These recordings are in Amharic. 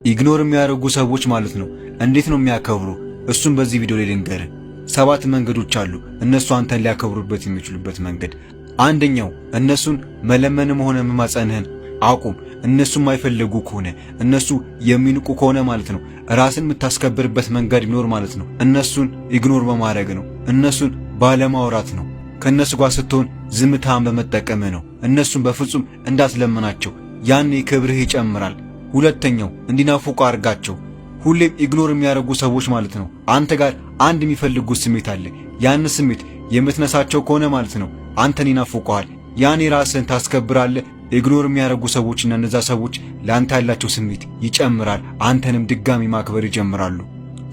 ኢግኖር የሚያደርጉ ሰዎች ማለት ነው እንዴት ነው የሚያከብሩ? እሱም በዚህ ቪዲዮ ላይ ልንገርህ። 7 መንገዶች አሉ እነሱ አንተን ሊያከብሩበት የሚችሉበት መንገድ። አንደኛው እነሱን መለመንም ሆነ መማጸንህን አቁም። እነሱ የማይፈልጉ ከሆነ እነሱ የሚንቁ ከሆነ ማለት ነው ራስን የምታስከብርበት መንገድ ቢኖር ማለት ነው እነሱን ኢግኖር በማድረግ ነው። እነሱን ባለማውራት ነው። ከነሱ ጋር ስትሆን ዝምታን በመጠቀም ነው። እነሱን በፍጹም እንዳትለምናቸው፣ ያኔ ክብርህ ይጨምራል። ሁለተኛው እንዲናፍቁ አድርጋቸው። ሁሌም ኢግኖር የሚያደርጉ ሰዎች ማለት ነው አንተ ጋር አንድ የሚፈልጉት ስሜት አለ። ያን ስሜት የምትነሳቸው ከሆነ ማለት ነው አንተን ይናፍቁሃል። ያኔ ራስህን ታስከብራለህ። ኢግኖር የሚያደርጉ ሰዎችና እነዛ ሰዎች ለአንተ ያላቸው ስሜት ይጨምራል። አንተንም ድጋሚ ማክበር ይጀምራሉ።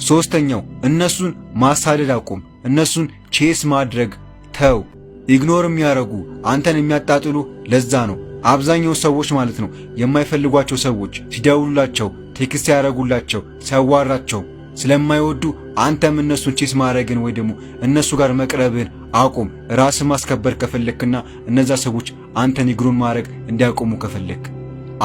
ሶስተኛው እነሱን ማሳደድ አቁም። እነሱን ቼስ ማድረግ ተው። ኢግኖር የሚያደርጉ አንተን የሚያጣጥሉ ለዛ ነው አብዛኛው ሰዎች ማለት ነው የማይፈልጓቸው ሰዎች ሲደውሉላቸው፣ ቴክስት ያደርጉላቸው፣ ሲያዋራቸው ስለማይወዱ አንተም እነሱን ቼስ ማድረግን ወይ ደግሞ እነሱ ጋር መቅረብን አቁም። ራስን ማስከበር ከፈለክና እነዛ ሰዎች አንተን ኢግኖር ማድረግ እንዲያቆሙ ከፈለክ።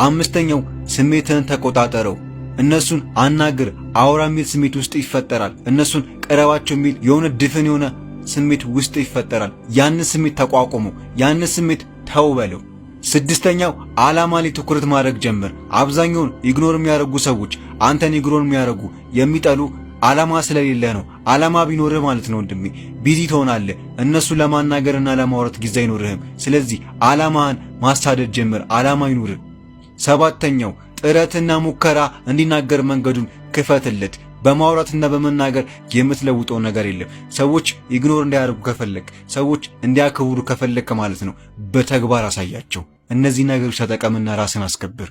አምስተኛው ስሜትህን ተቆጣጠረው። እነሱን አናግር፣ አውራ የሚል ስሜት ውስጥ ይፈጠራል። እነሱን ቀረባቸው የሚል የሆነ ድፍን የሆነ ስሜት ውስጥ ይፈጠራል። ያንን ስሜት ተቋቁሞ ያንን ስሜት ተው በለው። ስድስተኛው ዓላማ ላይ ትኩረት ማድረግ ጀምር። አብዛኛውን ኢግኖር የሚያደርጉ ሰዎች አንተን ኢግኖር የሚያደርጉ የሚጠሉ ዓላማ ስለሌለህ ነው። ዓላማ ቢኖርህ ማለት ነው ወንድሜ ቢዚ ትሆናለህ። እነሱን ለማናገርና ለማውራት ጊዜ አይኖርህም። ስለዚህ ዓላማህን ማሳደድ ጀምር። ዓላማ ይኑርህ። ሰባተኛው ጥረትና ሙከራ እንዲናገር መንገዱን ክፈትለት። በማውራትና በመናገር የምትለውጠው ነገር የለም። ሰዎች ኢግኖር እንዲያደርጉ ከፈለክ፣ ሰዎች እንዲያከብሩ ከፈለክ ማለት ነው በተግባር አሳያቸው። እነዚህ ነገሮች ተጠቀምና ራስን አስከብር።